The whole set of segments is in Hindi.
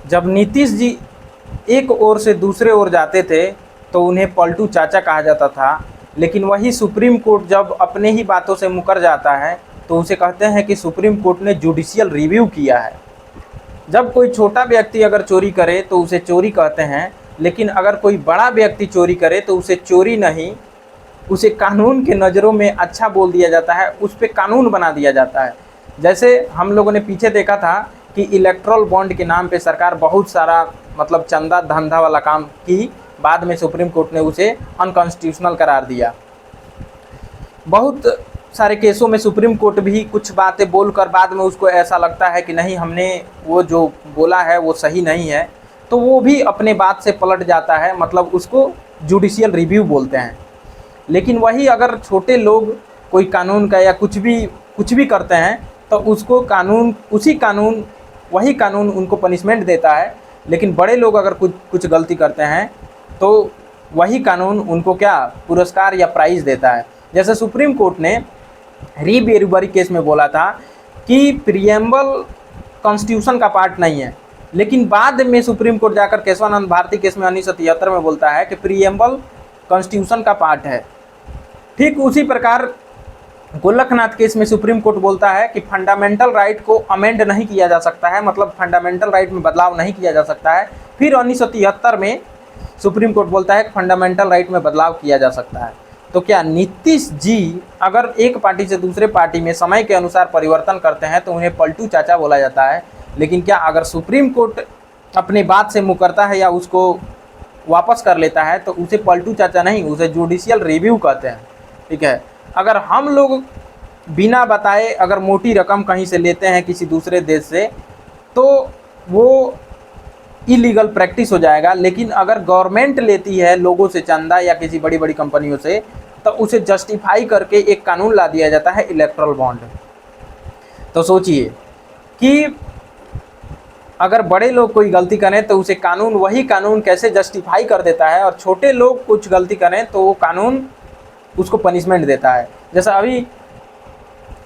जब नीतीश जी एक ओर से दूसरे ओर जाते थे तो उन्हें पलटू चाचा कहा जाता था, लेकिन वही सुप्रीम कोर्ट जब अपने ही बातों से मुकर जाता है तो उसे कहते हैं कि सुप्रीम कोर्ट ने जुडिशियल रिव्यू किया है। जब कोई छोटा व्यक्ति अगर चोरी करे तो उसे चोरी कहते हैं, लेकिन अगर कोई बड़ा व्यक्ति चोरी करे तो उसे चोरी नहीं, उसे कानून के नज़रों में अच्छा बोल दिया जाता है, उस पर कानून बना दिया जाता है। जैसे हम लोगों ने पीछे देखा था कि इलेक्ट्रल बॉन्ड के नाम पे सरकार बहुत सारा मतलब चंदा धंधा वाला काम की, बाद में सुप्रीम कोर्ट ने उसे अनकॉन्स्टिट्यूशनल करार दिया। बहुत सारे केसों में सुप्रीम कोर्ट भी कुछ बातें बोलकर बाद में उसको ऐसा लगता है कि नहीं, हमने वो जो बोला है वो सही नहीं है, तो वो भी अपने बात से पलट जाता है, मतलब उसको जुडिशियल रिव्यू बोलते हैं। लेकिन वही अगर छोटे लोग कोई कानून का या कुछ भी करते हैं तो उसको कानून वही कानून उनको पनिशमेंट देता है। लेकिन बड़े लोग अगर कुछ गलती करते हैं तो वही कानून उनको क्या पुरस्कार या प्राइज़ देता है। जैसे सुप्रीम कोर्ट ने री बेरुबरी केस में बोला था कि प्रियम्बल कॉन्स्टिट्यूशन का पार्ट नहीं है, लेकिन बाद में सुप्रीम कोर्ट जाकर केशवानंद भारती केस में 1973 में बोलता है कि प्रियम्बल कॉन्स्टिट्यूशन का पार्ट है। ठीक उसी प्रकार गोलकनाथ केस में सुप्रीम कोर्ट बोलता है कि फंडामेंटल राइट को अमेंड नहीं किया जा सकता है, मतलब फंडामेंटल राइट में बदलाव नहीं किया जा सकता है। फिर 1973 में सुप्रीम कोर्ट बोलता है कि फंडामेंटल राइट में बदलाव किया जा सकता है। तो क्या नीतीश जी अगर एक पार्टी से दूसरे पार्टी में समय के अनुसार परिवर्तन करते हैं तो उन्हें पलटू चाचा बोला जाता है, लेकिन क्या अगर सुप्रीम कोर्ट अपनी बात से मुकरता है या उसको वापस कर लेता है तो उसे पलटू चाचा नहीं, उसे जुडिशियल रिव्यू कहते हैं। ठीक है, अगर हम लोग बिना बताए अगर मोटी रकम कहीं से लेते हैं किसी दूसरे देश से तो वो इलीगल प्रैक्टिस हो जाएगा, लेकिन अगर गवर्नमेंट लेती है लोगों से चंदा या किसी बड़ी बड़ी कंपनियों से तो उसे जस्टिफाई करके एक कानून ला दिया जाता है, इलेक्ट्रल बॉन्ड। तो सोचिए कि अगर बड़े लोग कोई गलती करें तो उसे कानून वही कानून कैसे जस्टिफाई कर देता है, और छोटे लोग कुछ गलती करें तो वो कानून उसको पनिशमेंट देता है। जैसा अभी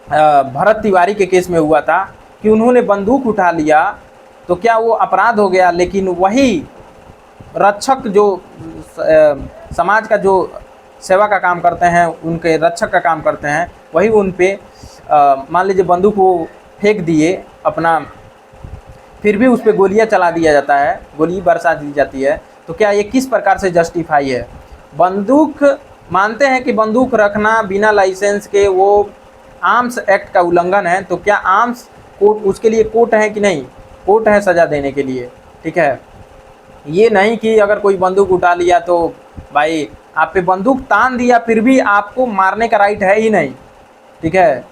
भरत तिवारी के केस में हुआ था कि उन्होंने बंदूक उठा लिया तो क्या वो अपराध हो गया, लेकिन वही रक्षक जो समाज का जो सेवा का काम करते हैं, उनके रक्षक का काम करते हैं, वही उन पे मान लीजिए बंदूक वो फेंक दिए अपना, फिर भी उस पर गोलियाँ चला दिया जाता है, गोली बरसा दी जाती है। तो क्या ये किस प्रकार से जस्टिफाई है? बंदूक मानते हैं कि बंदूक रखना बिना लाइसेंस के वो आर्म्स एक्ट का उल्लंघन है, तो क्या आर्म्स कोर्ट उसके लिए कोर्ट है कि नहीं? कोर्ट है सज़ा देने के लिए। ठीक है, ये नहीं कि अगर कोई बंदूक उठा लिया तो भाई आप पे बंदूक तान दिया फिर भी आपको मारने का राइट है ही नहीं। ठीक है,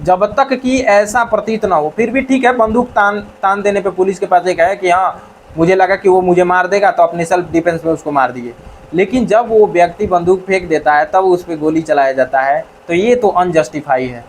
जब तक कि ऐसा प्रतीत ना हो फिर भी ठीक है, बंदूक तान देने पे पुलिस के पास एक है कि हाँ मुझे लगा कि वो मुझे मार देगा तो अपने सेल्फ डिफेंस में उसको मार दिए। लेकिन जब वो व्यक्ति बंदूक फेंक देता है तब उस पर गोली चलाया जाता है, तो ये तो अनजस्टिफाई है।